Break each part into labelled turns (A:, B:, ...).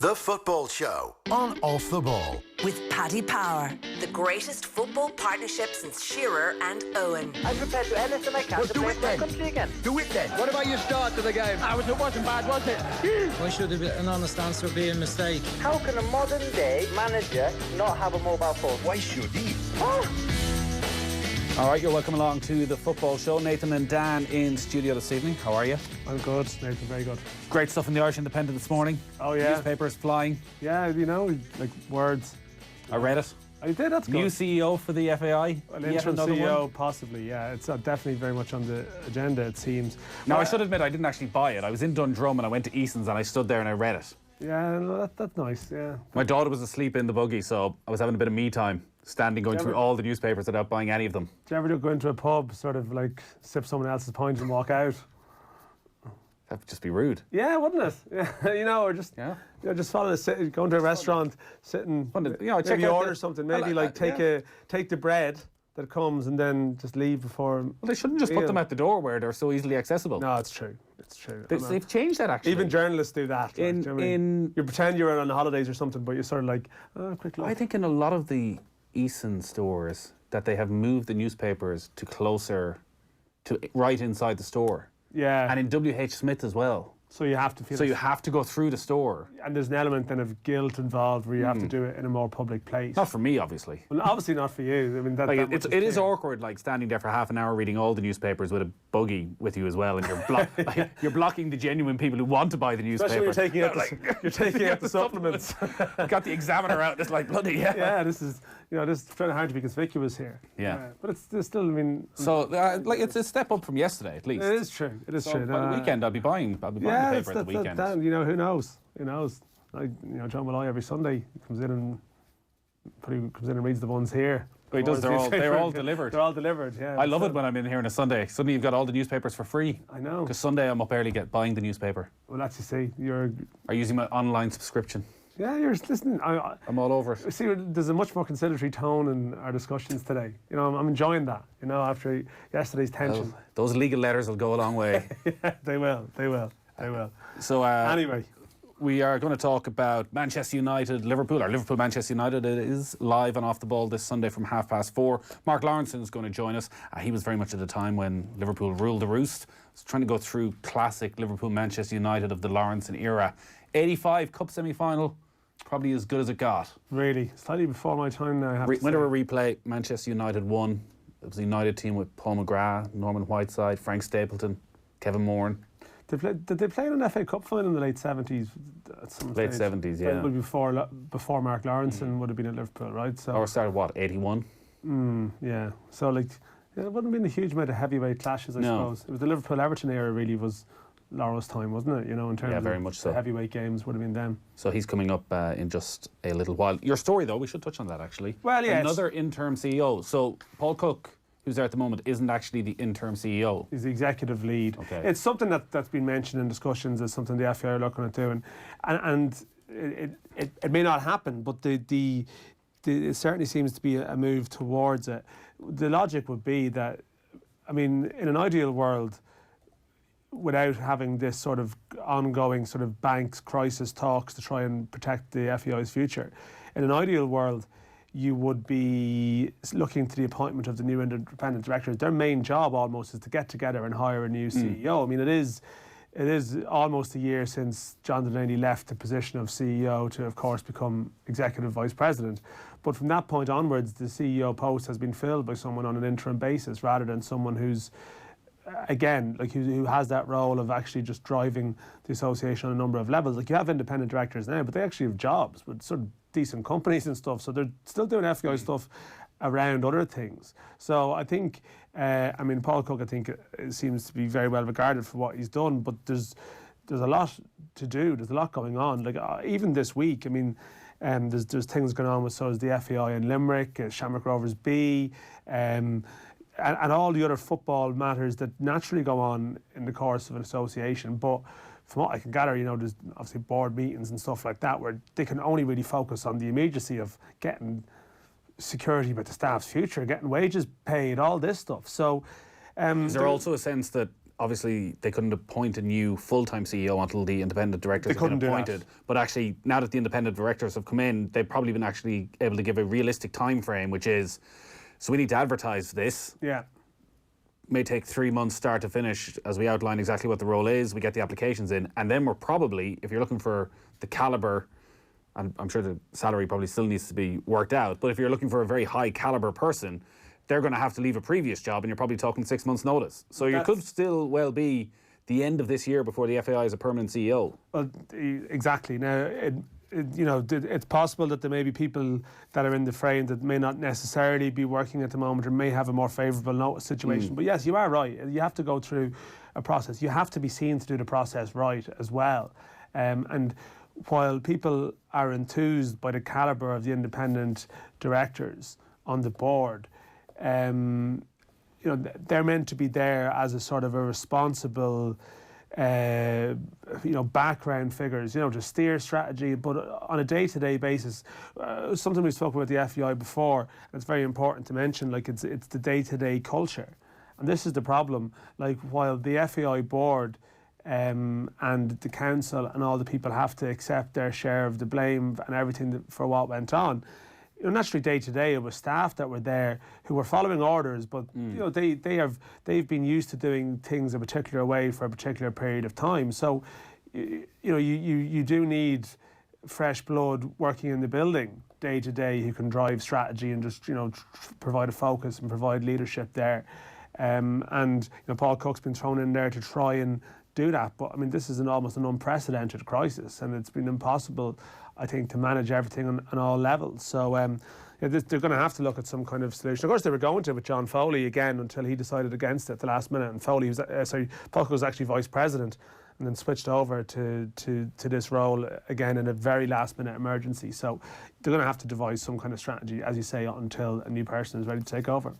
A: The Football Show on Off the Ball.
B: With Paddy Power, the greatest football partnership since Shearer and Owen.
C: I'm prepared to do anything I can to play for my country again.
D: Do it then. What about your start to the game?
C: It wasn't bad, was it?
E: Why should an honest answer be a mistake?
C: How can a modern day manager not have a mobile phone?
D: Why should he?
F: All right, you're welcome along to the Football Show. Nathan and Dan in studio this evening. How are you?
G: I'm good, Nathan, very good.
F: Great stuff in the Irish Independent this morning.
G: Oh, yeah.
F: Newspapers flying.
G: Yeah, you know, like words.
F: I read it.
G: I did, that's good.
F: New CEO for the FAI.
G: An interim CEO, possibly, yeah. It's definitely very much on the agenda, it seems.
F: Now, I should admit, I didn't actually buy it. I was in Dundrum and I went to Easton's and I stood there and I read it.
G: Yeah, no, that's nice, yeah.
F: My daughter was asleep in the buggy, so I was having a bit of me time, going through all the newspapers without buying any of them.
G: Do you ever go into a pub, sort of like sip someone else's pint and walk out?
F: That would just be rude.
G: Yeah, wouldn't it? Yeah, you know, or just just follow going to a restaurant, sitting, check
F: out
G: order something, maybe take the bread that comes and then just leave before.
F: Well, they shouldn't just put them at the door where they're so easily accessible.
G: No, it's true. It's true.
F: They've changed that, actually.
G: Even journalists do that. You pretend you're on holidays or something, but you're sort of like, quick look.
F: I think in a lot of the Easton stores that they have moved the newspapers to closer to right inside the store.
G: Yeah.
F: And in WH Smith as well.
G: So you have to feel.
F: So you have to go through the store.
G: And there's an element then of guilt involved where you have to do it in a more public place.
F: Not for me, obviously.
G: Well, obviously not for you. I mean,
F: it is awkward, like standing there for half an hour reading all the newspapers with a buggy with you as well, and you're blocking the genuine people who want to buy the newspaper.
G: Especially when you're taking out the supplements.
F: Got the Examiner out. It's like bloody hell.
G: Yeah, this is kind of hard to be conspicuous here.
F: Yeah.
G: But it's still, I mean.
F: So it's a step up from yesterday, at least.
G: It is true. It is true.
F: By the weekend, I'll be buying the paper at the weekend.
G: Who knows? Who knows? John Malloy every Sunday comes in and reads the ones here.
F: He does. They're all delivered.
G: They're all delivered. Yeah.
F: I love it when I'm in here on a Sunday. Suddenly you've got all the newspapers for free.
G: I know.
F: Because Sunday I'm up early buying the newspaper.
G: Well, that's you see.
F: I'm using my online subscription.
G: Yeah, you're listening.
F: I'm all over it.
G: See, there's a much more conciliatory tone in our discussions today. I'm enjoying that. After yesterday's tension.
F: Well, those legal letters will go a long way.
G: Yeah, they will.
F: So
G: anyway,
F: we are going to talk about Manchester United, Liverpool, or Liverpool-Manchester United. It is live on Off the Ball this Sunday from 4:30. Mark Lawrenson is going to join us. He was very much at the time when Liverpool ruled the roost. I was trying to go through classic Liverpool-Manchester United of the Lawrenson era. 85 Cup semi-final, probably as good as it got.
G: Really, slightly before my time now, I have to say.
F: Whenever replay, Manchester United won. It was the United team with Paul McGrath, Norman Whiteside, Frank Stapleton, Kevin Moran.
G: Did they play in an FA Cup final in the late 70s?
F: Late 70s, yeah.
G: But before Mark Lawrenson would have been at Liverpool, right? So.
F: Or started what, 81?
G: Yeah. So it wouldn't have been a huge amount of heavyweight clashes, I suppose. It was the Liverpool-Everton era really was Laura's time, wasn't it? In terms
F: very
G: of
F: much so.
G: The heavyweight games would have been them.
F: So he's coming up in just a little while. Your story, though, we should touch on that, actually.
G: Well, yeah.
F: Another interim CEO. So Paul Cook, who's there at the moment, isn't actually the interim CEO.
G: He's the executive lead. Okay. It's something that's been mentioned in discussions as something the FA are looking at doing. And it may not happen, but it certainly seems to be a move towards it. The logic would be that, in an ideal world, without having this sort of ongoing sort of banks crisis talks to try and protect the FAI's future, in an ideal world, you would be looking to the appointment of the new independent directors. Their main job almost is to get together and hire a new CEO. It is almost a year since John Delaney left the position of CEO to, of course, become executive vice president. But from that point onwards, the CEO post has been filled by someone on an interim basis rather than someone who's, again, who has that role of actually just driving the association on a number of levels. You have independent directors now, but they actually have jobs with sort of decent companies and stuff, so they're still doing FAI stuff around other things. So I think, Paul Cook, I think, seems to be very well regarded for what he's done, but there's a lot to do. There's a lot going on. Even this week, there's things going on with the FAI in Limerick, Shamrock Rovers B, and all the other football matters that naturally go on in the course of an association. But from what I can gather, there's obviously board meetings and stuff like that where they can only really focus on the immediacy of getting security about the staff's future, getting wages paid, all this stuff. So,
F: is there also a sense that obviously they couldn't appoint a new full-time CEO until the independent directors have been appointed. But actually, now that the independent directors have come in, they've probably been actually able to give a realistic time frame, which is, so we need to advertise this.
G: Yeah.
F: May take 3 months start to finish as we outline exactly what the role is, we get the applications in, and then we're probably, if you're looking for the calibre, and I'm sure the salary probably still needs to be worked out, but if you're looking for a very high calibre person, they're going to have to leave a previous job and you're probably talking 6 months notice. So you could still well be the end of this year before the FAI is a permanent CEO.
G: Well, exactly. Now, it's possible that there may be people that are in the fray that may not necessarily be working at the moment or may have a more favourable notice situation. But yes, you are right. You have to go through a process. You have to be seen to do the process right as well. And while people are enthused by the calibre of the independent directors on the board, they're meant to be there as a sort of a responsible background figures, to steer strategy, but on a day-to-day basis. Something we've spoken about the FEI before, and it's very important to mention, it's the day-to-day culture. And this is the problem. While the FEI board and the council and all the people have to accept their share of the blame and everything for what went on, naturally day to day it was staff that were there who were following orders, but they've been used to doing things a particular way for a particular period of time. So you do need fresh blood working in the building day to day who can drive strategy and just provide a focus and provide leadership there. And Paul Cook's been thrown in there to try and do that, but I mean this is almost an unprecedented crisis, and it's been impossible, I think, to manage everything on all levels. So they're going to have to look at some kind of solution. Of course, they were going to with John Foley again until he decided against it at the last minute. And Foley was Paul Cook was actually vice president, and then switched over to this role again in a very last minute emergency. So they're going to have to devise some kind of strategy, as you say, until a new person is ready to take over.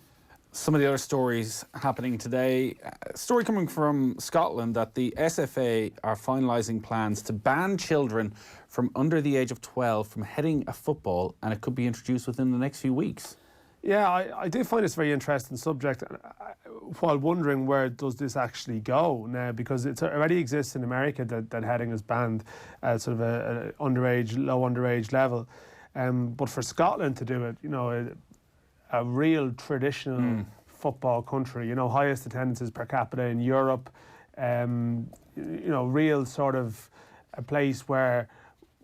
F: Some of the other stories happening today. A story coming from Scotland that the SFA are finalising plans to ban children from under the age of 12 from heading a football, and it could be introduced within the next few weeks.
G: Yeah, I do find this a very interesting subject, while wondering where does this actually go now, because it already exists in America that heading is banned at sort of a low underage level. But for Scotland to do it, a real traditional football country, highest attendances per capita in Europe, real sort of a place where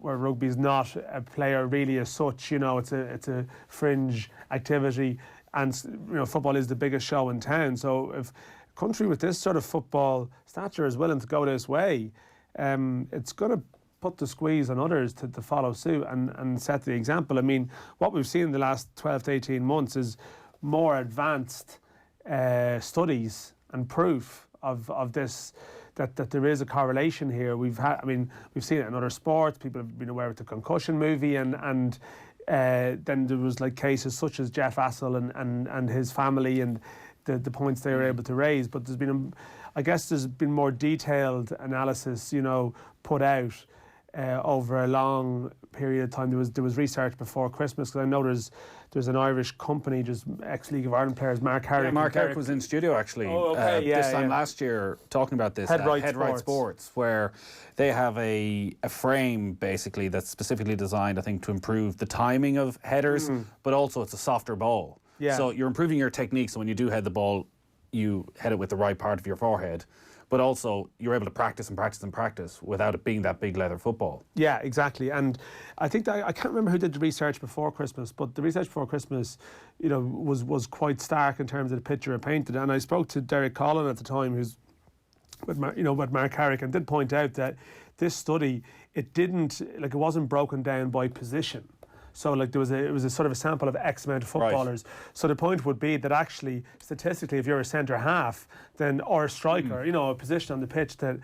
G: rugby is not a player really as such, it's a fringe activity, and football is the biggest show in town. So if a country with this sort of football stature is willing to go this way, it's going to put the squeeze on others to follow suit and set the example. I mean, what we've seen in the last 12 to 18 months is more advanced studies and proof of this, that there is a correlation here. We've seen it in other sports. People have been aware of the concussion movie, and then there was cases such as Jeff Assel and his family and the points they were able to raise. But there's been more detailed analysis, put out over a long period of time. There was research before Christmas, because I know there's an Irish company, just ex-League of Ireland players, Mark Herrick.
F: Yeah, Mark Herrick was in studio actually this time last year talking about this.
G: Head Right
F: Sports, where they have a frame basically that's specifically designed, I think, to improve the timing of headers, but also it's a softer ball.
G: Yeah.
F: So you're improving your technique, so when you do head the ball, you head it with the right part of your forehead. But also, you're able to practice and practice and practice without it being that big leather football.
G: Yeah, exactly. And I think that, I can't remember who did the research before Christmas, but the research before Christmas, was quite stark in terms of the picture it painted. And I spoke to Derek Collin at the time, who's with Mark Herrick, and did point out that this study, it wasn't broken down by position. So it was a sort of a sample of X amount of footballers. Right. So the point would be that actually, statistically, if you're a centre half, or a striker, a position on the pitch that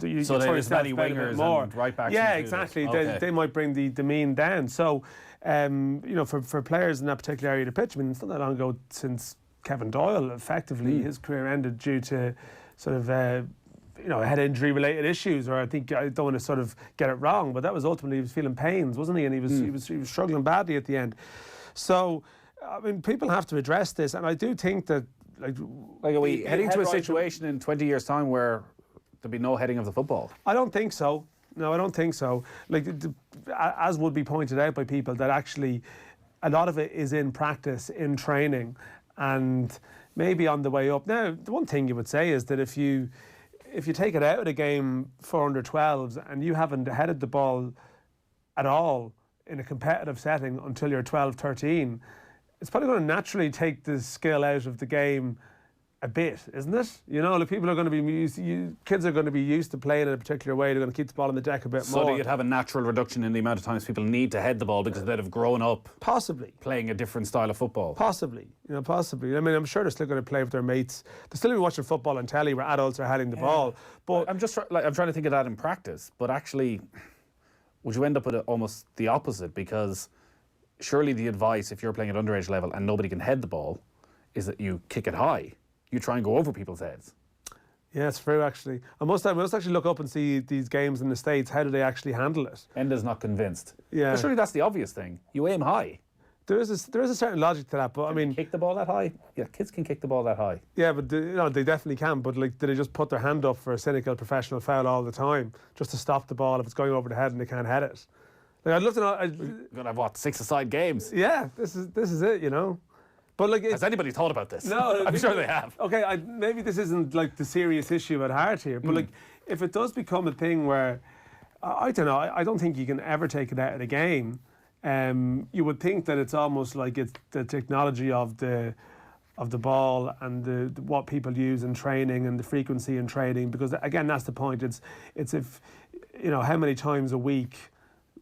G: you
F: so there's many wingers and right backs.
G: Yeah, exactly. Okay. They might bring the mean down. So for players in that particular area of the pitch, I mean, it's not that long ago since Kevin Doyle, effectively, his career ended due to sort of head injury related issues, or I don't want to sort of get it wrong, but that was ultimately, he was feeling pains, wasn't he? And he was struggling badly at the end. So I mean, people have to address this, and I do think that
F: Like, are we heading to a
G: head right
F: situation in 20 years' time where there'll be no heading of the football?
G: I don't think so. No, I don't think so. As would be pointed out by people, that actually a lot of it is in practice, in training, and maybe on the way up. Now, the one thing you would say is that if you take it out of the game for under 12s and you haven't headed the ball at all in a competitive setting until you're 12, 13, it's probably going to naturally take the skill out of the game a bit, isn't it? You know, people are going to be kids are going to be used to playing in a particular way. They're going to keep the ball on the deck a bit more.
F: So you'd have a natural reduction in the amount of times people need to head the ball because they'd have grown up
G: possibly
F: playing a different style of football.
G: Possibly. I mean, I'm sure they're still going to play with their mates. They're still going to be watching football on telly where adults are heading the ball. But
F: I'm trying to think of that in practice. But actually, would you end up with almost the opposite? Because surely the advice, if you're playing at underage level and nobody can head the ball, is that you kick it high. You try and go over people's heads.
G: Yeah, it's true, actually. I must actually look up and see these games in the States. How do they actually handle it?
F: Enda's not convinced.
G: Yeah.
F: But surely that's the obvious thing. You aim high.
G: There is a certain logic to that, but I mean,
F: kick the ball that high? Yeah, kids can kick the ball that high.
G: Yeah, but they definitely can. But do they just put their hand up for a cynical professional foul all the time just to stop the ball if it's going over the head and they can't head it? I'd love to know.
F: You're gonna have 6-a-side games?
G: Yeah, this is it. But
F: has anybody thought about this?
G: No,
F: I'm sure they have.
G: Okay, maybe this isn't the serious issue at heart here, but if it does become a thing where I don't know, I don't think you can ever take it out of the game. You would think that it's almost like it's the technology of the ball and the what people use in training and the frequency in training, because again that's the point. It's if how many times a week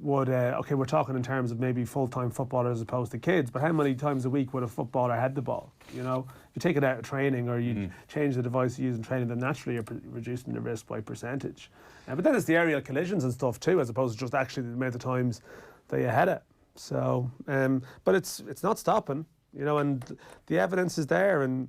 G: would we're talking in terms of maybe full-time footballers as opposed to kids, but how many times a week would a footballer head the ball? If you take it out of training or you change the device you use in training, then naturally you're reducing the risk by percentage. But then it's the aerial collisions and stuff too, as opposed to just actually the amount of times that you head it. So, but it's not stopping, and the evidence is there, and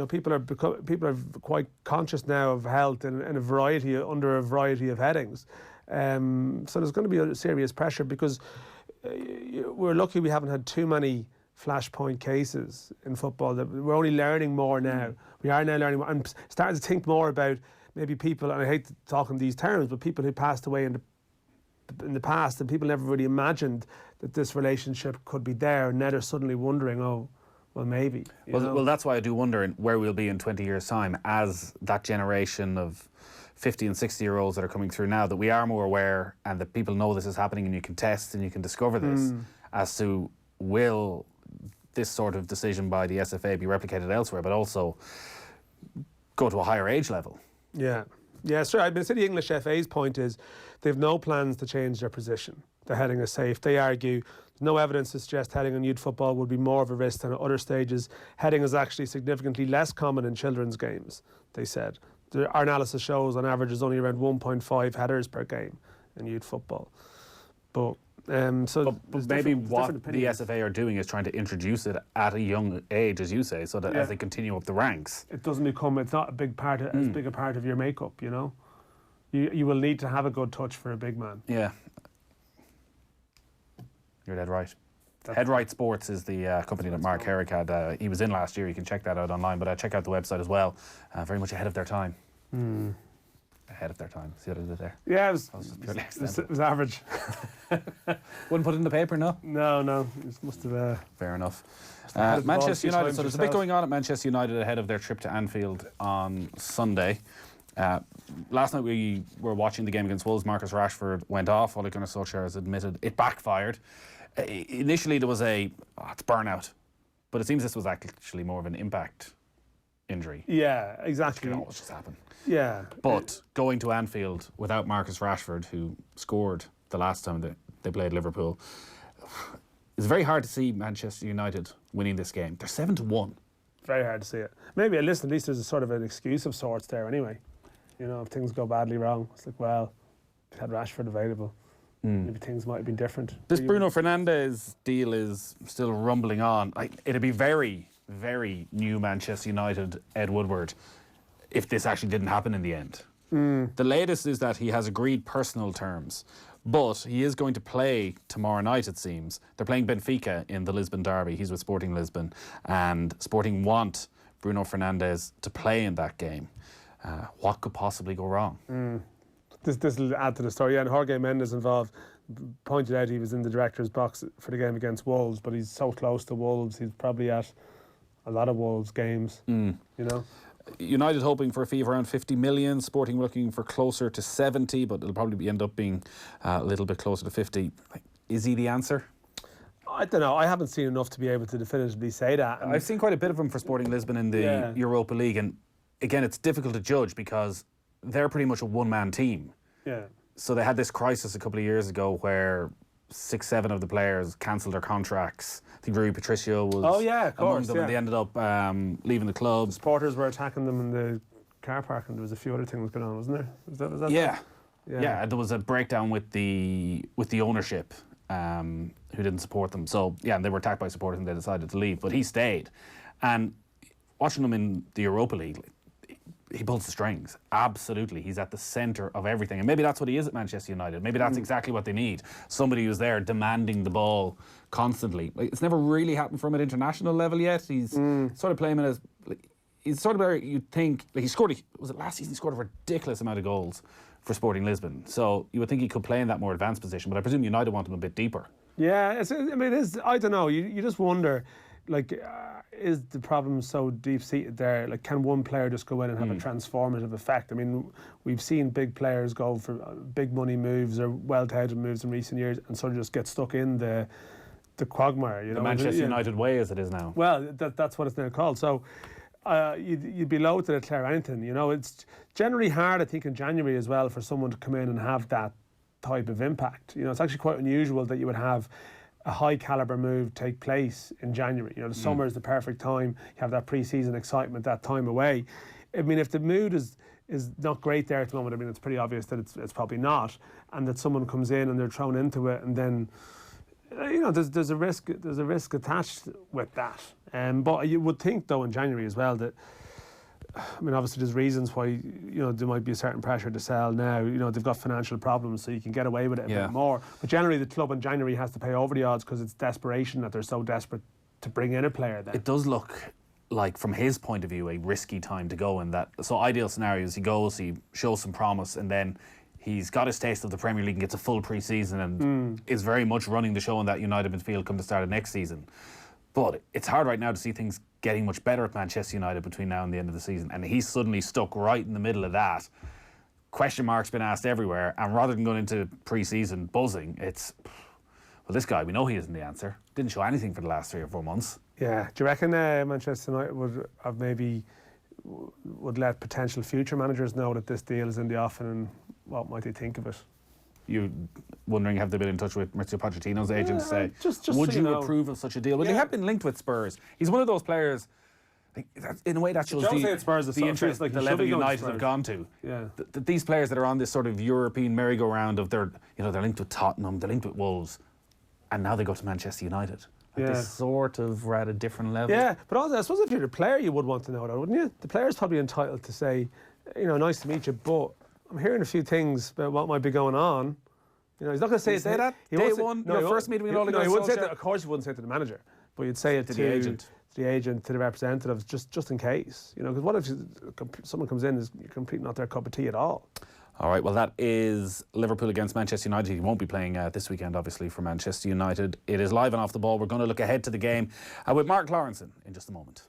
G: people are quite conscious now of health in a variety of headings. So there's going to be a serious pressure because we're lucky we haven't had too many flashpoint cases in football. That we're only learning more now. We are now learning more. I'm starting to think more about maybe people, and I hate to talk in these terms, but people who passed away in the past, and people never really imagined that this relationship could be there, and now they're suddenly wondering, well, maybe.
F: Well, that's why I do wonder where we'll be in 20 years' time as that generation of 50 and 60-year-olds that are coming through now, that we are more aware and that people know this is happening and you can test and you can discover this, as to will this sort of decision by the SFA be replicated elsewhere, but also go to a higher age level.
G: Yeah, sure. I mean, the English FA's point is they have no plans to change their position. The heading is safe. They argue there's no evidence to suggest heading on youth football would be more of a risk than at other stages. Heading is actually significantly less common in children's games, they said. Our analysis shows on average is only around 1.5 headers per game in youth football. But
F: maybe what the SFA are doing is trying to introduce it at a young age, as you say, so that as they continue up the ranks,
G: it's not a big part of, as big a part of your makeup. You will need to have a good touch for a big man.
F: Yeah, you're dead right. Head Right Sports is the company that Mark Herrick had. He was in last year. You can check that out online, but check out the website as well. Very much ahead of their time. Ahead of their time. See what I did there?
G: Yeah, it was average.
F: Wouldn't put it in the paper, no?
G: No. It must have...
F: Fair enough. Manchester United. So there's a bit going on at Manchester United ahead of their trip to Anfield on Sunday. Last night we were watching the game against Wolves. Marcus Rashford went off. Ole Gunnar Solskjaer has admitted it backfired. Initially there was it's burnout, but it seems this was actually more of an impact injury.
G: Yeah, exactly.
F: It can always just happen.
G: Yeah.
F: But going to Anfield without Marcus Rashford, who scored the last time that they played Liverpool, it's very hard to see Manchester United winning this game. They're 7-1.
G: Very hard to see it. Maybe at least there's a sort of an excuse of sorts there anyway. If things go badly wrong, it's like, well, we had Rashford available. Maybe things might have been different.
F: This Bruno Fernandes deal is still rumbling on. It'd be very, very new Manchester United Ed Woodward if this actually didn't happen in the end. The latest is that he has agreed personal terms, but he is going to play tomorrow night, it seems. They're playing Benfica in the Lisbon derby. He's with Sporting Lisbon, and Sporting want Bruno Fernandes to play in that game. What could possibly go wrong?
G: This will add to the story. Yeah, and Jorge Mendes involved pointed out he was in the director's box for the game against Wolves, but he's so close to Wolves. He's probably at a lot of Wolves games. You know.
F: United hoping for a fee of around 50 million, Sporting looking for closer to 70, but it'll probably end up being a little bit closer to 50. Is he the answer?
G: I don't know. I haven't seen enough to be able to definitively say that.
F: I've seen quite a bit of him for Sporting Lisbon in the Europa League, and again, it's difficult to judge because they're pretty much a one-man team.
G: Yeah.
F: So they had this crisis a couple of years ago where 6-7 of the players cancelled their contracts. I think Rui Patricio was among them, and they ended up leaving the club.
G: Supporters were attacking them in the car park, and there was a few other things going on, wasn't there? Was that
F: Yeah, there was a breakdown with the ownership who didn't support them. So, and they were attacked by supporters and they decided to leave. But he stayed. And watching him in the Europa League, he pulls the strings. Absolutely. He's at the centre of everything. And maybe that's what he is at Manchester United. Maybe that's exactly what they need. Somebody who's there demanding the ball constantly. It's never really happened for him at international level yet. He's sort of playing as... He's sort of where you'd think... he scored... was it last season? He scored a ridiculous amount of goals for Sporting Lisbon. So you would think he could play in that more advanced position. But I presume United want him a bit deeper.
G: Yeah, I don't know. You just wonder... is the problem so deep-seated there? Can one player just go in and have a transformative effect? I mean, we've seen big players go for big money moves or well-touted moves in recent years and sort of just get stuck in the quagmire. You know,
F: the Manchester United way, as it is now.
G: Well, that's what it's now called. So you'd be loath to declare anything. You know, it's generally hard, I think, in January as well for someone to come in and have that type of impact. You know, it's actually quite unusual that you would have a high caliber move take place in January. You know, the summer is the perfect time. You have that pre-season excitement, that time away. I mean, if the mood is not great there at the moment, I mean, it's pretty obvious that it's probably not, and that someone comes in and they're thrown into it, and then you know, there's a risk attached with that. But you would think though in January as well that, I mean, obviously there's reasons why, you know, there might be a certain pressure to sell now. You know, they've got financial problems, so you can get away with it a bit more. But generally, the club in January has to pay over the odds because it's desperation that they're so desperate to bring in a player then.
F: It does look like, from his point of view, a risky time to go in that. So ideal scenario is he goes, he shows some promise, and then he's got his taste of the Premier League and gets a full pre-season and is very much running the show in that United midfield come the start of next season. But it's hard right now to see things getting much better at Manchester United between now and the end of the season. And he's suddenly stuck right in the middle of that. Question marks been asked everywhere. And rather than going into pre-season buzzing, it's, well, this guy, we know he isn't the answer. Didn't show anything for the last 3 or 4 months.
G: Yeah. Do you reckon Manchester United would let potential future managers know that this deal is in the offing, and what might they think of it?
F: You wondering, have they been in touch with Mauricio Pochettino's agent to say,
G: just
F: would
G: so
F: you
G: know.
F: approve of such a deal? Well, they have been linked with Spurs. He's one of those players, in a way that shows the interest the level United have gone to.
G: Yeah.
F: These players that are on this sort of European merry-go-round of they're linked with Tottenham, they're linked with Wolves, and now they go to Manchester United. They sort of were at a different level.
G: Yeah, but also, I suppose if you're the player, you would want to know that, wouldn't you? The player's probably entitled to say, you know, nice to meet you, but I'm hearing a few things about what might be going on. You know, he's not going to say
F: that. Day one, first meeting with Ole Gunnar Solskjaer.
G: Of course, you wouldn't say it to the manager, but you'd say it to the agent. To the agent, to the representatives, just in case. You know, because what if someone comes in is completely not their cup of tea at all?
F: All right, well, that is Liverpool against Manchester United. He won't be playing this weekend, obviously, for Manchester United. It is live and off the ball. We're going to look ahead to the game with Mark Lawrenson in just a moment.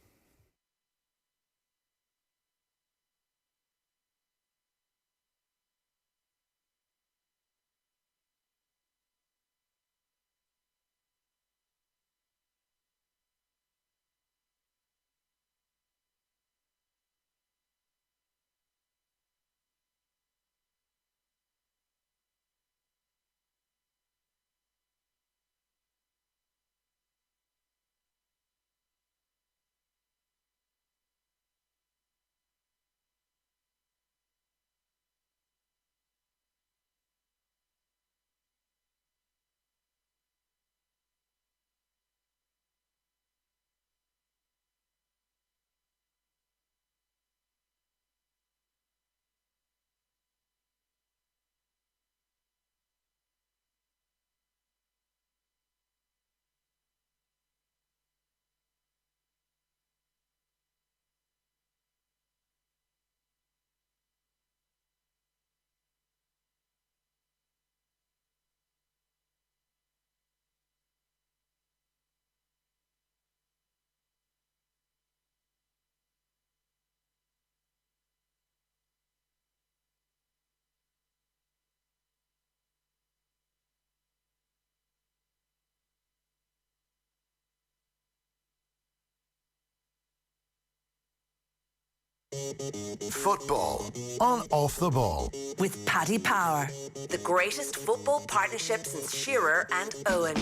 A: Football on Off the Ball.
B: With Paddy Power, the greatest football partnership since Shearer and Owen.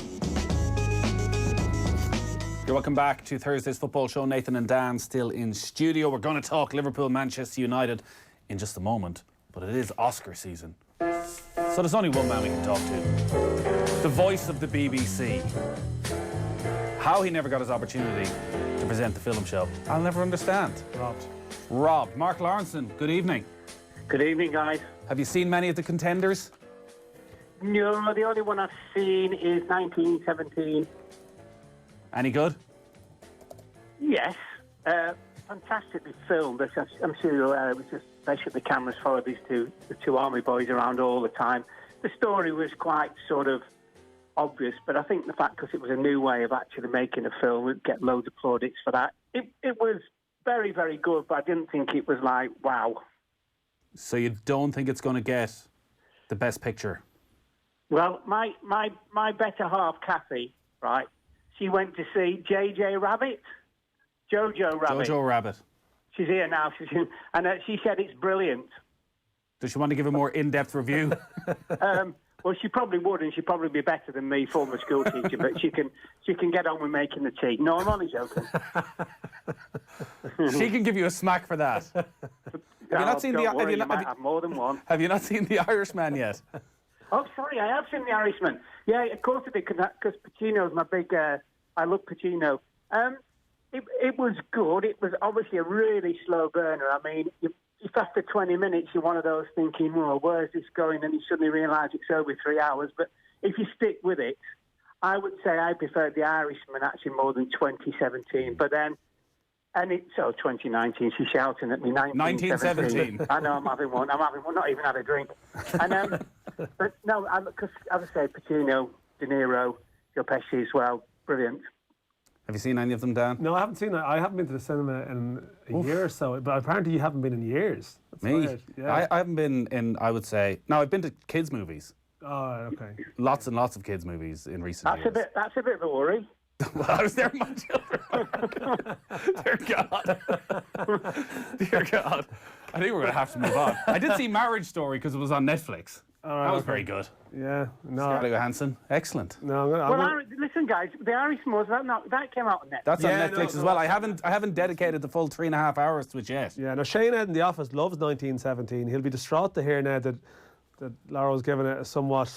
F: You're welcome back to Thursday's football show. Nathan and Dan still in studio. We're going to talk Liverpool-Manchester United in just a moment, but it is Oscar season. So there's only one man we can talk to. The voice of the BBC. How he never got his opportunity to present the film show, I'll never understand. Rob. Mark Lawrenson, good evening.
H: Good evening, guys.
F: Have you seen many of the contenders?
H: No, the only one I've seen is 1917.
F: Any good?
H: Yes. Fantastically filmed. I'm sure it was just basically the cameras followed the two army boys around all the time. The story was quite sort of obvious, but I think the fact because it was a new way of actually making a film, we'd get loads of plaudits for that. It was very, very good, but I didn't think it was like, wow. So
F: you don't think it's going to get the best picture?
H: Well, my better half, Kathy, right, she went to see Jojo Rabbit.
F: Jojo Rabbit.
H: She's here now, and she said it's brilliant.
F: Does she want to give a more in-depth review?
H: Well, she probably would, and she'd probably be better than me, former school teacher, but she can get on with making the tea. No, I'm only joking.
F: She can give you a smack for that. Have you not seen
H: you might have more than one.
F: Have you not seen The Irishman yet?
H: Oh, sorry, I have seen The Irishman. Yeah, of course I did, because Pacino's my big... I love Pacino. It was good. It was obviously a really slow burner. I mean, if after 20 minutes you're one of those thinking, well, where's this going? And you suddenly realise it's over 3 hours. But if you stick with it, I would say I preferred The Irishman actually more than 2017. But then... And it's 2019. She's shouting at me. 1917. I know. I'm having one. Not even had a drink. And but no, because as I say, Pacino, De Niro, Joe Pesci as well. Brilliant.
F: Have you seen any of them, Dan?
G: No, I haven't seen it. I haven't been to the cinema in a year or so. But apparently, you haven't been in years. That's
F: me?
G: Weird. Yeah.
F: I haven't been in. I would say no. I've been to kids' movies.
G: Oh, okay.
F: Lots and lots of kids' movies in recent years.
H: That's a bit of a worry.
F: Well, I was there, my children. Dear God. Dear God. I think we're going to have to move on. I did see Marriage Story because it was on Netflix. That was very good.
G: Yeah. No.
F: Scarlett Johansson. Excellent.
H: No, listen, guys. The Irishman that came out on Netflix.
F: That's on Netflix as well. I haven't dedicated the full 3.5 hours to it yet.
G: Yeah. Now Shane Ed in the office loves 1917. He'll be distraught to hear now that Laura's given it a somewhat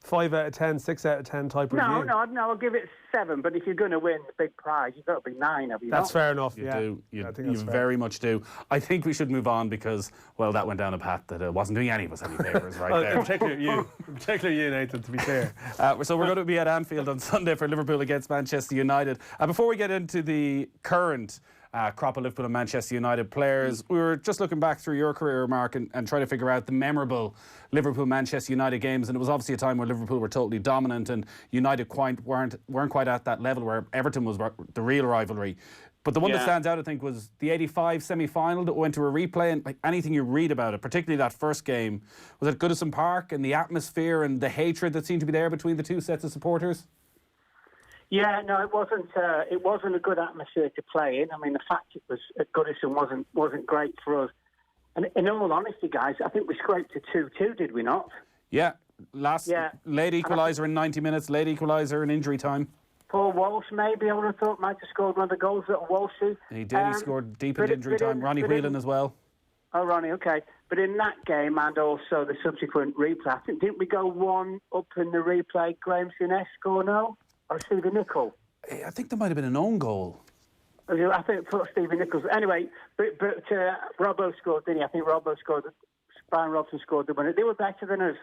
G: 5 out of 10, 6 out of 10 type review.
H: No, I'll give it 7. But if you're going to win the big prize, you've got to be 9. Have you?
G: That's fair enough.
F: You do. You very much do. I think we should move on because, well, that went down a path that wasn't doing any of us any favours right there.
G: Particularly you, Nathan, to be fair.
F: So we're going to be at Anfield on Sunday for Liverpool against Manchester United. Before we get into the current crop of Liverpool and Manchester United players, we were just looking back through your career, Mark, and trying to figure out the memorable Liverpool-Manchester United games, and it was obviously a time where Liverpool were totally dominant and United weren't quite at that level where Everton was the real rivalry. But the one that stands out, I think, was the 85 semi-final that went to a replay, and like anything you read about it, particularly that first game, was at Goodison Park, and the atmosphere and the hatred that seemed to be there between the two sets of supporters?
H: Yeah, no, it wasn't a good atmosphere to play in. I mean, the fact it was at Goodison wasn't great for us. And in all honesty, guys, I think we scraped a 2-2, did we not?
F: Yeah, late equaliser in 90 minutes, late equaliser in injury time.
H: Paul Walsh, maybe, I would have thought, might have scored one of the goals at Walshy.
F: He did, he scored deep in injury time. Ronnie Whelan as well.
H: Oh, Ronnie, OK. But in that game and also the subsequent replay, I think, didn't we go 1 up in the replay, Graham Souness score, no? Or Stephen Nicol?
F: I think there might have been an own goal.
H: I think for Stephen Nichols. Anyway, but Robbo scored, didn't he? I think Robbo scored. Brian Robson scored the winner. They were better than us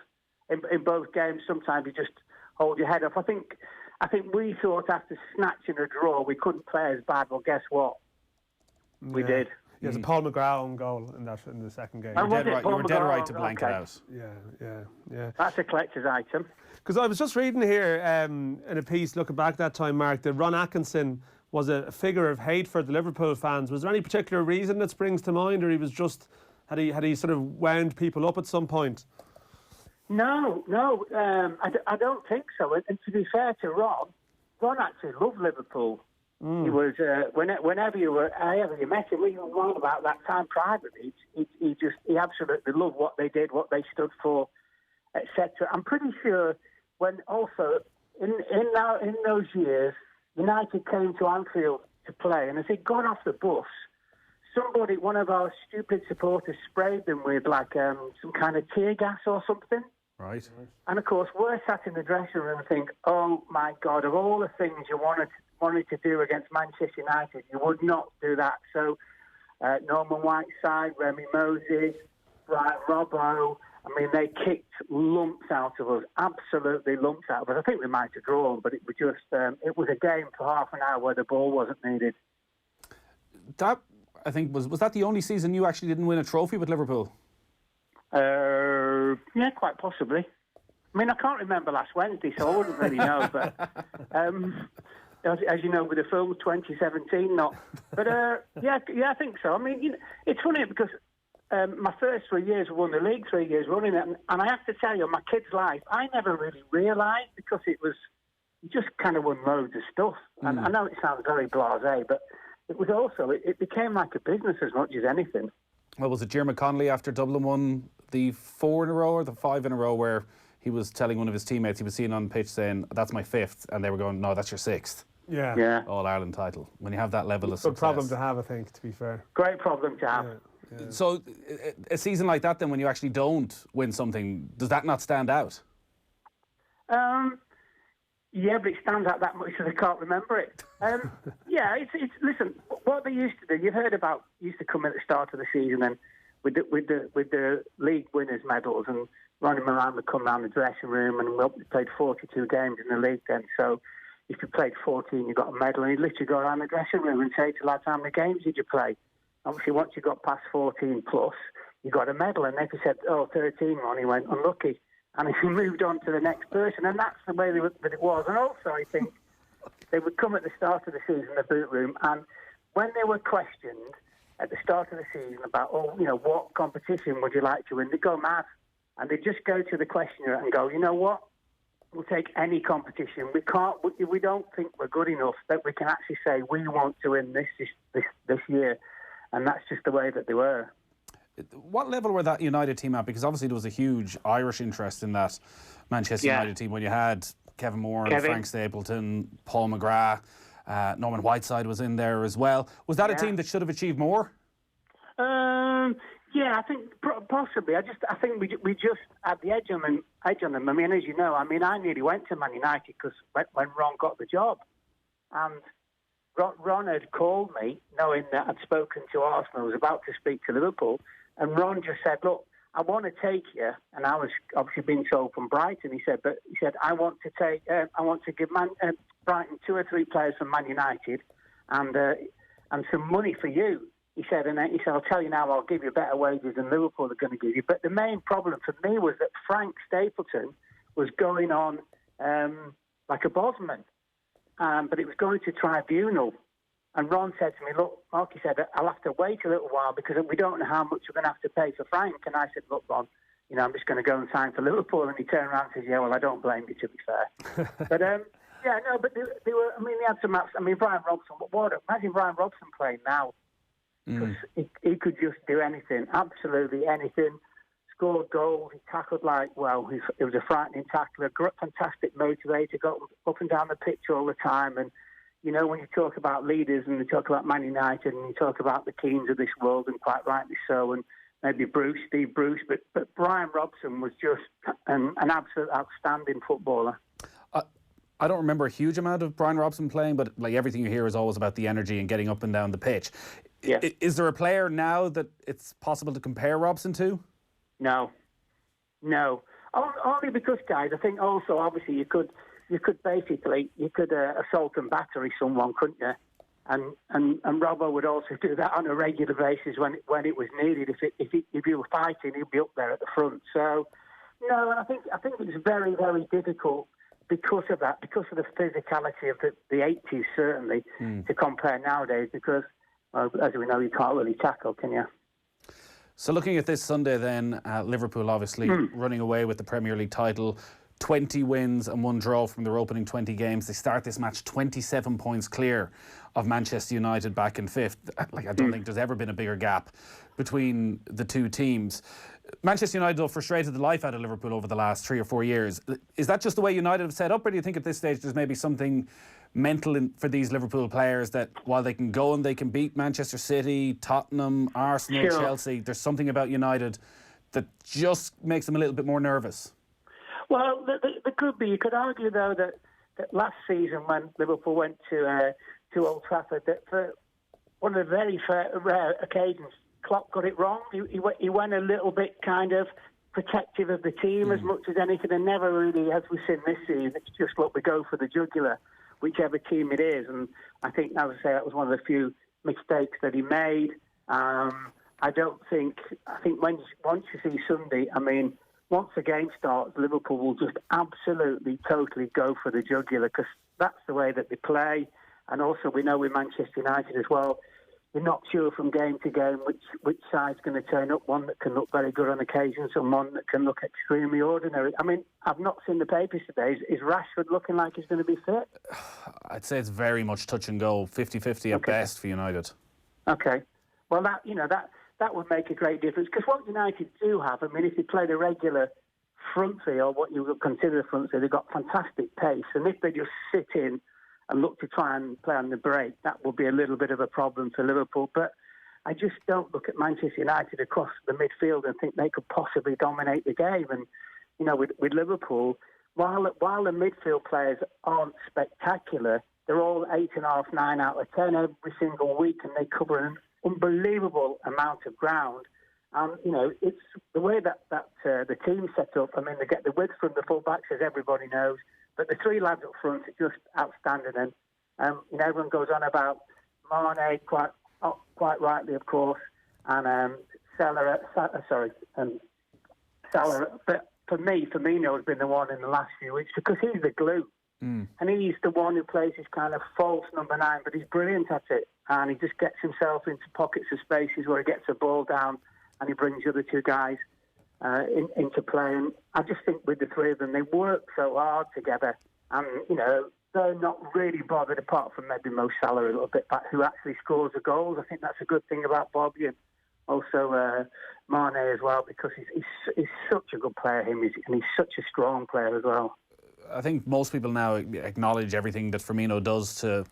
H: in both games. Sometimes you just hold your head up. I think we thought after snatching a draw we couldn't play as bad. Well, guess what? We did.
G: There's a Paul McGrath own goal in the second game.
F: You were dead right to blank it out.
G: Yeah.
H: That's a collector's item.
G: Because I was just reading here in a piece looking back that time, Mark, that Ron Atkinson was a figure of hate for the Liverpool fans. Was there any particular reason that springs to mind, or he was just had he sort of wound people up at some point?
H: No, I don't think so. And to be fair to Ron actually loved Liverpool. He was whenever you met him, we were on about that time privately. He absolutely loved what they did, what they stood for, etc. I'm pretty sure when also in those years, United came to Anfield to play, and as they got off the bus, one of our stupid supporters sprayed them with like some kind of tear gas or something.
F: Right.
H: And of course, we're sat in the dressing room and think, oh my God, of all the things you wanted to do against Manchester United, you would not do that. So Norman Whiteside, Remy Moses, Brian Robbo, I mean, they kicked lumps out of us, absolutely lumps out of us. I think we might have drawn, but it was just, it was a game for half an hour where the ball wasn't needed.
F: That, I think, was that the only season you actually didn't win a trophy with Liverpool?
H: Yeah, quite possibly. I mean, I can't remember last Wednesday, so I wouldn't really know. But as you know, with the film 2017, not. But yeah, I think so. I mean, it's funny because my first 3 years we won the league, 3 years running it, and I have to tell you, my kid's life, I never really realised because you just kind of won loads of stuff. And I know it sounds very blasé, but it was also it became like a business as much as anything.
F: Well, was it Jim McConnelly after Dublin won the 4 in a row or the 5 in a row where he was telling one of his teammates, he was seen on the pitch saying, that's my 5th, and they were going, no, that's your 6th.
G: Yeah.
F: All-Ireland title. When you have that level of
G: Good
F: success.
G: problem to have, I think, to be fair.
H: Great problem to have.
G: Yeah.
F: So a season like that then, when you actually don't win something, does that not stand out?
H: Yeah, but it stands out that much that I can't remember it. Yeah, it's listen, what they used to do, you've heard about, used to come at the start of the season and with the league winners' medals, and Ronnie Moran would come round the dressing room, and we played 42 games in the league then, so if you played 14, you got a medal, and he'd literally go around the dressing room and say to lads, how many games did you play? Obviously, once you got past 14 plus, you got a medal, and if you said, 13, Ronnie went, unlucky. And he moved on to the next person, and that's the way that it was. And also, I think they would come at the start of the season, the boot room, and when they were questioned at the start of the season about, what competition would you like to win, they'd go mad. And they'd just go to the questioner and go, you know what? We'll take any competition. We don't think we're good enough that we can actually say we want to win this year. And that's just the way that they were.
F: What level were that United team at? Because obviously there was a huge Irish interest in that Manchester United team when you had Kevin Moore, Frank Stapleton, Paul McGrath, Norman Whiteside was in there as well. Was that a team that should have achieved more?
H: Yeah, I think possibly. I think we just had the edge on them. I mean, as you know, I nearly went to Man United because when Ron got the job, and Ron had called me knowing that I'd spoken to Arsenal, was about to speak to Liverpool, and Ron just said, look, I want to take you, and I was obviously being sold from Brighton. He said, I want to give Brighton 2 or 3 players from Man United, and some money for you. He said, I'll tell you now, I'll give you better wages than Liverpool are going to give you. But the main problem for me was that Frank Stapleton was going on like a Bosman, but it was going to tribunal. And Ron said to me, look, Mark, he said, I'll have to wait a little while because we don't know how much we're going to have to pay for Frank. And I said, look, Ron, I'm just going to go and sign for Liverpool. And he turned around and says, yeah, well, I don't blame you, to be fair. But, but they were, they had some maps. Brian Robson, imagine Brian Robson playing now. Because he could just do anything, absolutely anything. Scored goals, he tackled he was a frightening tackler, fantastic motivator, got up and down the pitch all the time. And, when you talk about leaders and you talk about Man United and you talk about the Keanes of this world, and quite rightly so, and maybe Steve Bruce, but Brian Robson was just an absolute outstanding footballer.
F: I don't remember a huge amount of Brian Robson playing, but everything you hear is always about the energy and getting up and down the pitch.
H: Yeah.
F: Is there a player now that it's possible to compare Robson to?
H: No. Only because, guys, I think also obviously you could assault and battery someone, couldn't you? And Robbo would also do that on a regular basis when it was needed. If you were fighting, he'd be up there at the front. So no, and I think it's very, very difficult because of that, because of the physicality of the 80s certainly to compare nowadays because. As we know, you can't really tackle, can you?
F: So looking at this Sunday then, Liverpool obviously running away with the Premier League title, 20 wins and 1 draw from their opening 20 games. They start this match 27 points clear of Manchester United back in 5th. Like, I don't think there's ever been a bigger gap between the two teams. Manchester United, though, frustrated the life out of Liverpool over the last 3 or 4 years. Is that just the way United have set up, or do you think at this stage there's maybe something mental for these Liverpool players that while they can go and they can beat Manchester City, Tottenham, Arsenal, Chelsea, there's something about United that just makes them a little bit more nervous?
H: Well, there could be. You could argue, though, that last season when Liverpool went to Old Trafford, that for one of the very rare occasions, Klopp got it wrong. He went a little bit kind of protective of the team as much as anything, and never really, as we've seen this season, it's just look, we go for the jugular, whichever team it is. And I think, as I say, that was one of the few mistakes that he made. I think once you see Sunday, I mean, once the game starts, Liverpool will just absolutely, totally go for the jugular, because that's the way that they play. And also, we know with Manchester United as well, you're not sure from game to game which side's going to turn up, one that can look very good on occasions and one that can look extremely ordinary. I mean, I've not seen the papers today. Is Rashford looking like he's going to be fit?
F: I'd say it's very much touch and go, 50-50 at best for United.
H: Okay. Well, that would make a great difference, because what United do have, I mean, if they play the regular front three, or what you would consider the front three, they've got fantastic pace, and if they just sit in and look to try and play on the break, that will be a little bit of a problem for Liverpool. But I just don't look at Manchester United across the midfield and think they could possibly dominate the game. And, you know, with Liverpool, while the midfield players aren't spectacular, they're all 8.5, 9 out of 10 every single week, and they cover an unbelievable amount of ground. You know, it's the way that the team's set up. I mean, they get the width from the full-backs, as everybody knows, but the three lads up front are just outstanding. And you know, everyone goes on about Mane, quite rightly, of course, and Salah. But for me, Firmino has been the one in the last few weeks, because he's the glue. And he's the one who plays his kind of false number 9, but he's brilliant at it. And he just gets himself into pockets of spaces where he gets the ball down and he brings the other two guys into play. And I just think with the three of them, they work so hard together. And, you know, they're not really bothered, apart from maybe Mo Salah a little bit, but who actually scores the goals. I think that's a good thing about Bobby, and also Mane as well, because he's such a good player, and he's such a strong player as well.
F: I think most people now acknowledge everything that Firmino does to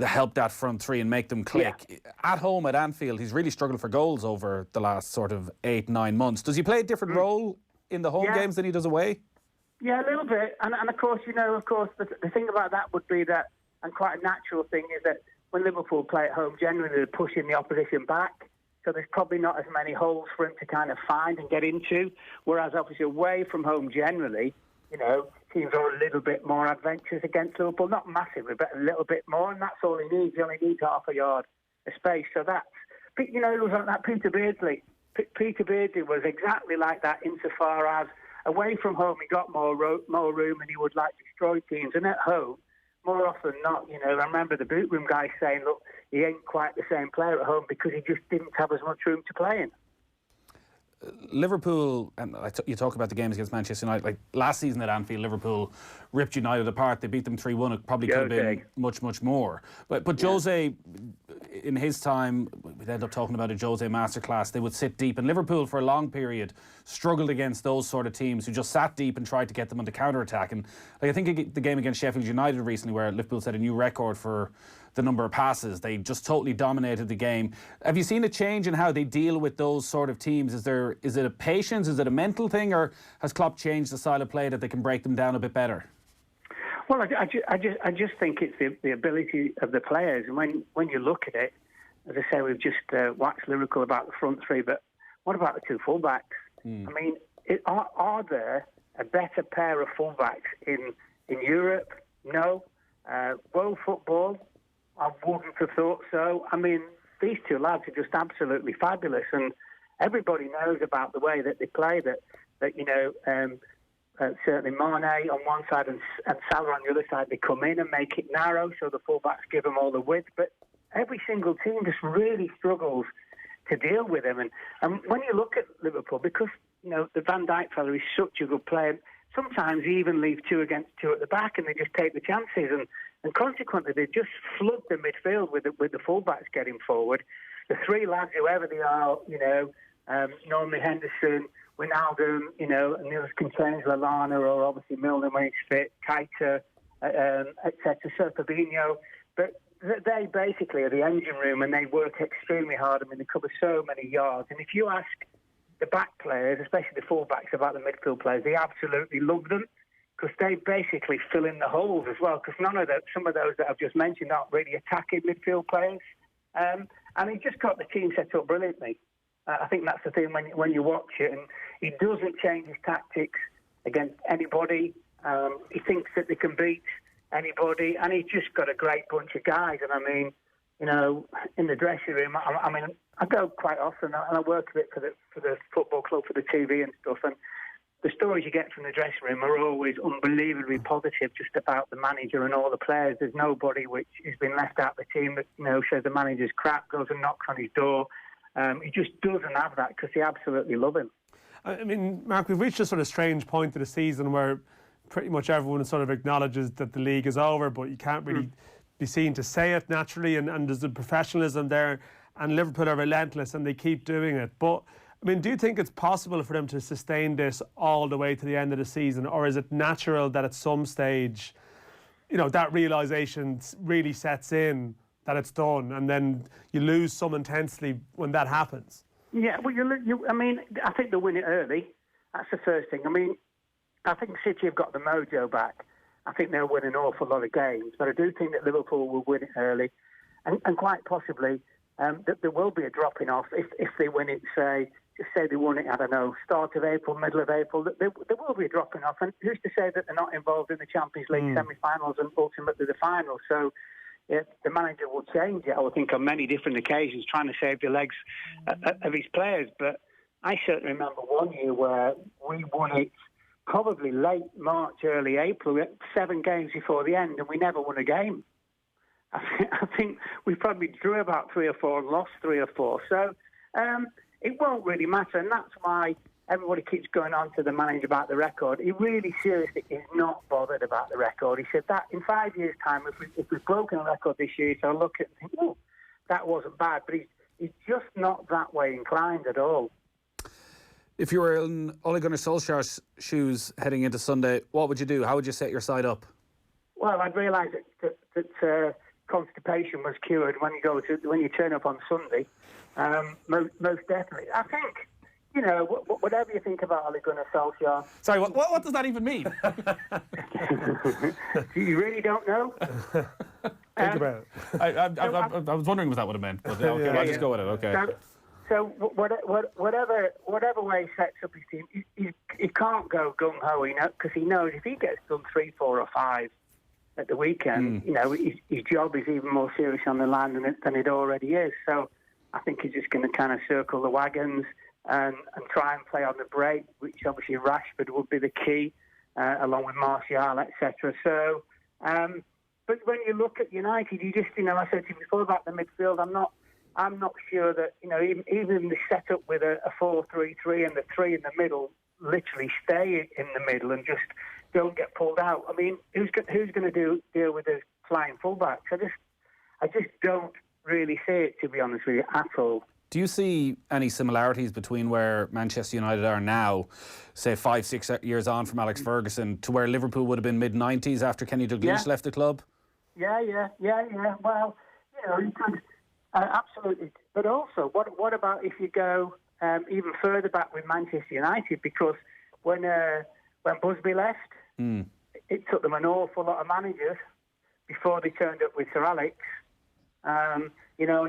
F: help that front three and make them click. Yeah. At home at Anfield, he's really struggled for goals over the last sort of 8-9 months. Does he play a different role in the home games than he does away?
H: Yeah, a little bit. And of course, you know, the thing about that would be that, and quite a natural thing, is that when Liverpool play at home, generally they're pushing the opposition back. So there's probably not as many holes for him to kind of find and get into. Whereas obviously away from home generally, you know, teams are a little bit more adventurous against Liverpool. Not massively, but a little bit more. And that's all he needs. He only needs half a yard of space. So that's, you know, it was like that Peter Beardsley. Peter Beardsley was exactly like that, insofar as away from home he got more room and he would like destroy teams. And at home, more often than not, you know, I remember the boot room guy saying, look, he ain't quite the same player at home because he just didn't have as much room to play in.
F: Liverpool, and you talk about the games against Manchester United, like last season at Anfield, Liverpool ripped United apart. They beat them 3-1. It probably could have been much, much more. But Jose, in his time, we'd end up talking about a Jose masterclass. They would sit deep. And Liverpool, for a long period, struggled against those sort of teams who just sat deep and tried to get them on the counter-attack. And like, I think the game against Sheffield United recently, where Liverpool set a new record for the number of passes, they just totally dominated the game. Have you seen a change in how they deal with those sort of teams? Is it a patience, is it a mental thing, or has Klopp changed the style of play that they can break them down a bit better?
H: Well, I just think it's the ability of the players. And when you look at it, as I say, we've just waxed lyrical about the front three, but what about the two fullbacks? I mean, are there a better pair of fullbacks in Europe? No. World football, I wouldn't have thought so. I mean, these two lads are just absolutely fabulous, and everybody knows about the way that they play. That you know, certainly Mane on one side and Salah on the other side, they come in and make it narrow, so the fullbacks give them all the width. But every single team just really struggles to deal with them. And when you look at Liverpool, because you know the Van Dijk fella is such a good player, sometimes they even leave 2 against 2 at the back, and they just take the chances, and consequently they just flood the midfield with the fullbacks getting forward. The 3 lads, whoever they are, normally Henderson, Wijnaldum, and others can change, Lallana, or obviously Milner when he's fit, Keita, etc. So Fabinho, but they basically are the engine room, and they work extremely hard. I mean, they cover so many yards, and if you ask the back players, especially the fullbacks, about the midfield players, they absolutely love them because they basically fill in the holes as well. Because some of those that I've just mentioned aren't really attacking midfield players, and he just got the team set up brilliantly. I think that's the thing when you watch it, and he doesn't change his tactics against anybody. He thinks that they can beat anybody, and he's just got a great bunch of guys. And I mean, in the dressing room, I go quite often, and I work a bit for the football club, for the TV and stuff, and the stories you get from the dressing room are always unbelievably positive just about the manager and all the players. There's nobody which has been left out of the team that says the manager's crap, goes and knocks on his door. He just doesn't have that because they absolutely love him.
G: I mean, Mark, we've reached a sort of strange point of the season where pretty much everyone sort of acknowledges that the league is over, but you can't really be seen to say it naturally, and there's a professionalism there, and Liverpool are relentless and they keep doing it. But I mean, do you think it's possible for them to sustain this all the way to the end of the season, or is it natural that at some stage, that realisation really sets in that it's done, and then you lose some intensity when that happens?
H: Yeah, well, I think they'll win it early. That's the first thing. I mean, I think City have got the mojo back. I think they'll win an awful lot of games, but I do think that Liverpool will win it early, and quite possibly that there will be a dropping off if they win it, just say they won it, I don't know, start of April, middle of April, there will be a dropping off. And who's to say that they're not involved in the Champions League semi-finals and ultimately the final? So the manager will change it, I would think, on many different occasions, trying to save the legs of his players. But I certainly remember one year where we won it probably late March, early April, 7 games before the end, and we never won a game. I think we probably drew about 3 or 4 and lost 3 or 4. So it won't really matter, and that's why everybody keeps going on to the manager about the record. He really seriously is not bothered about the record. He said that in 5 years' time, if we've broken a record this year, so I'll look at it and think, oh, that wasn't bad. But he's just not that way inclined at all.
F: If you were in Ole Gunnar Solskjaer's shoes heading into Sunday, what would you do? How would you set your side up?
H: Well, I'd realise that constipation was cured when you turn up on Sunday. Most definitely. I think, whatever you think about Ole Gunnar Solskjaer...
F: Sorry, what does that even mean?
H: You really don't know?
G: Think about it.
F: I was wondering what that would have meant, but okay, I'll just go with it, okay.
H: So whatever way he sets up his team, he can't go gung-ho, because he knows if he gets done 3, 4 or 5 at the weekend, his job is even more serious on the line than it already is. So I think he's just going to kind of circle the wagons and try and play on the break, which obviously Rashford would be the key, along with Martial, etc. So, but when you look at United, you just, I said to you before about the midfield, I'm not sure that, even the setup with a 4-3-3 and the 3 in the middle literally stay in the middle and just don't get pulled out. I mean, who's going to deal with the flying fullbacks? I just don't really see it, to be honest with you, at all.
F: Do you see any similarities between where Manchester United are now, say 5-6 years on from Alex Ferguson, to where Liverpool would have been mid-90s after Kenny Dalglish left the club?
H: Yeah. Well, you could... absolutely. But also, what about if you go even further back with Manchester United? Because when Busby left, it took them an awful lot of managers before they turned up with Sir Alex.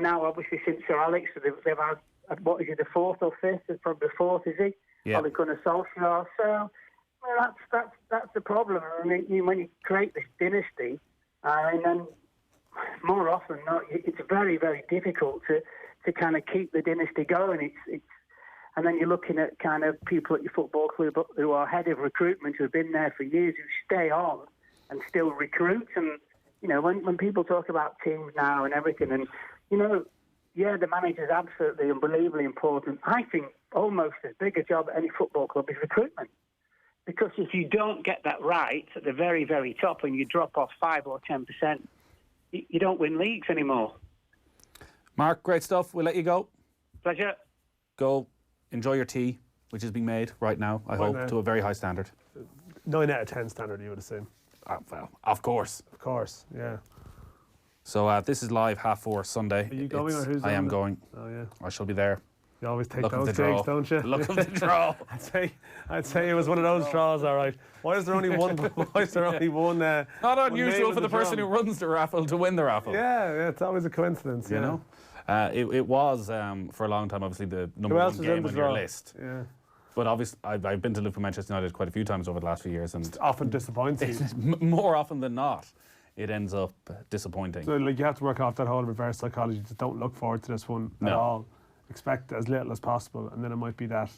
H: Now obviously since Sir Alex, they've had, what is it, the 4th or 5th? It's probably the 4th, is he?
F: Yeah.
H: Ole Gunnar Solskjaer. So that's the problem. I mean, when you create this dynasty, and then more often than not, it's very, very difficult to kind of keep the dynasty going. And then you're looking at kind of people at your football club who are head of recruitment, who have been there for years, who stay on and still recruit. And, when people talk about teams now and everything, and, the manager's absolutely unbelievably important. I think almost as big a job at any football club is recruitment. Because if you don't get that right at the very, very top and you drop off 5 or 10%, you don't win leagues anymore.
F: Mark, great stuff. We'll let you go.
H: Pleasure.
F: Go enjoy your tea, which is being made right now, I hope, to a very high standard.
G: 9 out of 10 standard, you would assume.
F: Well, of course.
G: Of course, yeah.
F: So this is live 4:30 Sunday.
G: Are you going or who's
F: I am
G: on it?
F: going.
G: Oh, yeah.
F: I shall be there.
G: You always take
F: Look of
G: those
F: the draw.
G: gigs, don't you?
F: Look of the draw.
G: I'd say it was one of those draws, all right. Why is there only one? Why is there only one?
F: Not unusual for the person who runs the raffle to win the raffle.
G: Yeah, it's always a coincidence.
F: You know, it was for a long time obviously the number one game on your list.
G: Yeah.
F: But obviously, I've been to Liverpool-Manchester United quite a few times over the last few years, and
G: it often disappoints you.
F: More often than not, it ends up disappointing.
G: So you have to work off that whole reverse psychology. Just don't look forward to this one at all. Expect as little as possible, and then it might be that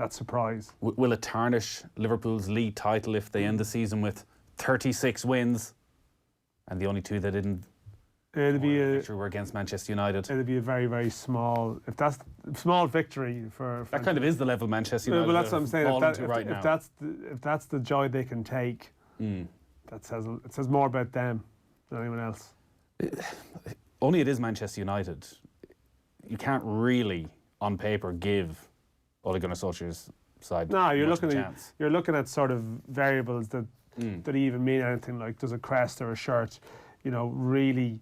G: surprise.
F: Will it tarnish Liverpool's league title if they end the season with 36 wins, and the only 2 that didn't? Were against Manchester United.
G: It'll be a very, very small. If that's small victory for
F: that kind of is the level Manchester United.
G: Well, that's what I'm saying.
F: If
G: that's the joy they can take, it says more about them than anyone else.
F: Only it is Manchester United. You can't really, on paper, give Ole Gunnar Solskjaer's side.
G: No, you're
F: chance.
G: You're looking at sort of variables that even mean anything. Like, does a crest or a shirt, really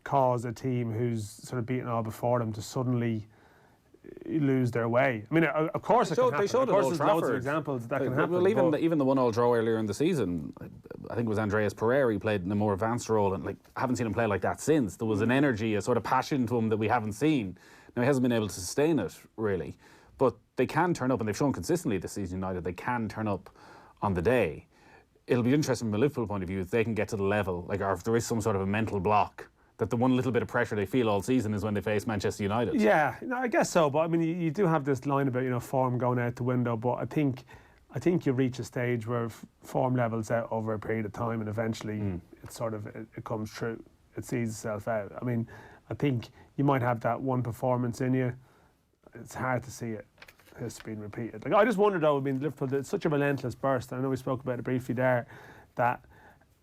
G: cause a team who's sort of beaten all before them to suddenly lose their way? I mean, of course it can happen.
F: They showed
G: of course,
F: Old
G: there's loads of
F: Trafford.
G: examples that can happen.
F: Well, even the 1-1 draw earlier in the season, I think it was Andreas Pereira. He played in a more advanced role, and I haven't seen him play like that since. There was an energy, a sort of passion to him that we haven't seen. Now he hasn't been able to sustain it really, but they can turn up, and they've shown consistently this season. United, they can turn up on the day. It'll be interesting from a Liverpool point of view if they can get to the level, or if there is some sort of a mental block, that the one little bit of pressure they feel all season is when they face Manchester United.
G: Yeah, I guess so. But I mean, you do have this line about form going out the window. But I think you reach a stage where form levels out over a period of time, and eventually it comes true. It sees itself out. I mean, I think you might have that one performance in you. It's hard to see it has been repeated. Like, I just wonder though. I mean, Liverpool, it's such a relentless burst. I know we spoke about it briefly there. That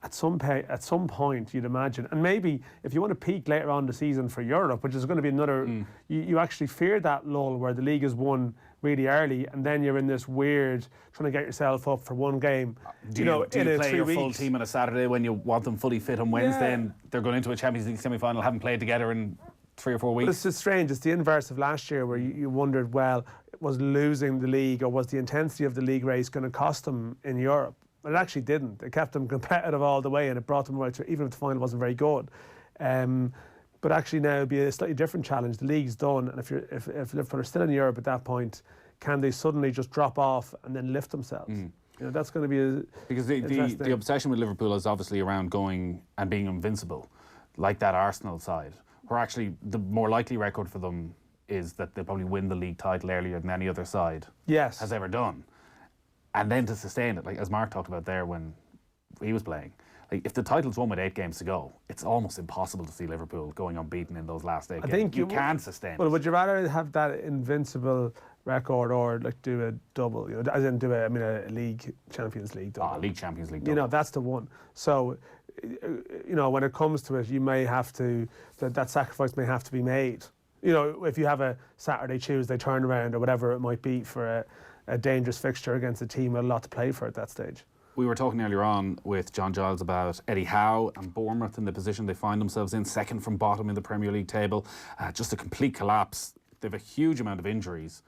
G: at some point you'd imagine, and maybe if you want to peak later on in the season for Europe, which is going to be another, you actually fear that lull where the league is won really early, and then you're in this weird trying to get yourself up for one game.
F: Do you play your full team on a Saturday when you want them fully fit on Wednesday, and they're going into a Champions League semi-final, haven't played together in 3 or 4 weeks?
G: But it's just strange. It's the inverse of last year, where you wondered, well, was losing the league or was the intensity of the league race going to cost them in Europe? But it actually didn't. It kept them competitive all the way, and it brought them right through, even if the final wasn't very good. But actually now it'll be a slightly different challenge. The league's done, and if Liverpool are still in Europe at that point, can they suddenly just drop off and then lift themselves? That's going to be
F: because the obsession with Liverpool is obviously around going and being invincible, like that Arsenal side, where actually the more likely record for them is that they'll probably win the league title earlier than any other side has ever done. And then to sustain it, like as Mark talked about there when he was playing, like if the title's won with 8 games to go, it's almost impossible to see Liverpool going unbeaten in those last 8 games. I think you can sustain it.
G: Well, would you rather have that invincible record or like do a double? As in do a league Champions League double.
F: League Champions League double.
G: That's the one. So, when it comes to it, you may have to that sacrifice may have to be made. If you have a Saturday, Tuesday turnaround or whatever it might be for a dangerous fixture against a team with a lot to play for at that stage.
F: We were talking earlier on with John Giles about Eddie Howe and Bournemouth in the position they find themselves in, second from bottom in the Premier League table. Just a complete collapse. They have a huge amount of injuries.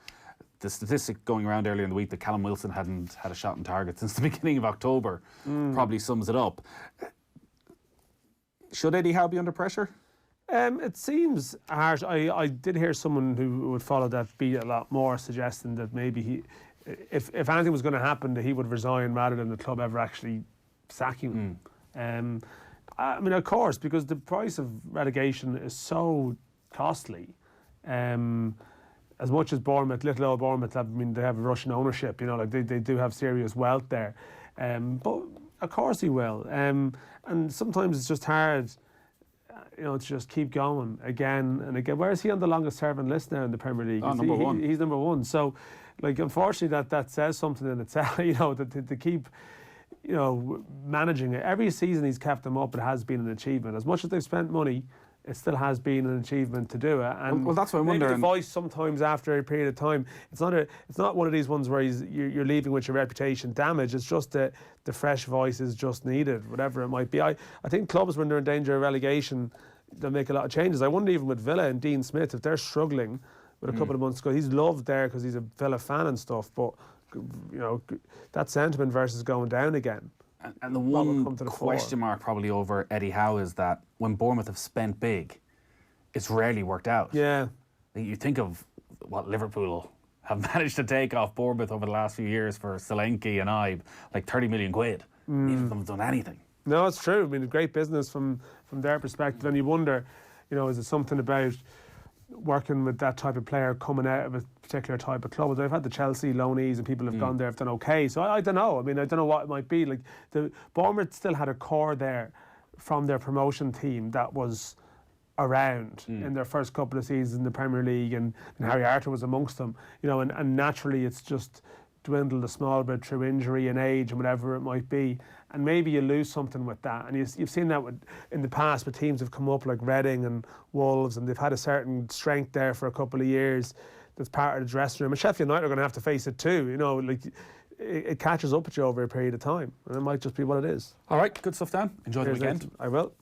F: The statistic going around earlier in the week that Callum Wilson hadn't had a shot on target since the beginning of October probably sums it up. Should Eddie Howe be under pressure?
G: It seems harsh. I did hear someone who would follow that beat a lot more suggesting that maybe if anything was going to happen, that he would resign rather than the club ever actually sacking him. I mean, of course, because the price of relegation is so costly. As much as Bournemouth, little old Bournemouth, they have Russian ownership. They do have serious wealth there. But of course he will. And sometimes it's just hard. To just keep going again and again. Where is he on the longest serving list now in the Premier League?
F: Number one.
G: He's number one. So like unfortunately that says something in itself. You know, to keep, you know, managing it. Every season he's kept them up, it has been an achievement. As much as they've spent money, it still has been an achievement to do it. And
F: well, that's what I'm
G: maybe
F: wondering.
G: the voice sometimes after a period of time, it's not one of these ones where you're leaving with your reputation damaged. It's just that the fresh voice is just needed, whatever it might be. I think clubs, when they're in danger of relegation, they'll make a lot of changes. I wonder even with Villa and Dean Smith, if they're struggling with a couple of months ago, he's loved there because he's a Villa fan and stuff, but you know, that sentiment versus going down again.
F: And the one question mark probably over Eddie Howe is that when Bournemouth have spent big, it's rarely worked out.
G: Yeah.
F: You think of what Liverpool have managed to take off Bournemouth over the last few years for Solanke and Ibe, like 30 million quid. Neither of them have done anything.
G: No, it's true. I mean, a great business from their perspective. And you wonder, you know, is it something about working with that type of player coming out of a particular type of club? They've had the Chelsea loanees and people have gone there, have done okay. So I don't know. I mean, I don't know what it might be. Like, the Bournemouth still had a core there from their promotion team that was around in their first couple of seasons in the Premier League, and Harry Arter was amongst them. You know, and naturally it's just dwindled a small bit through injury and age and whatever it might be. And maybe you lose something with that. And you've seen that in the past with teams have come up like Reading and Wolves, and they've had a certain strength there for a couple of years that's part of the dressing room. And Sheffield United are going to have to face it too. You know, like it catches up with you over a period of time. And it might just be what it is.
F: All right, good stuff, Dan. Enjoy the weekend.
G: I will.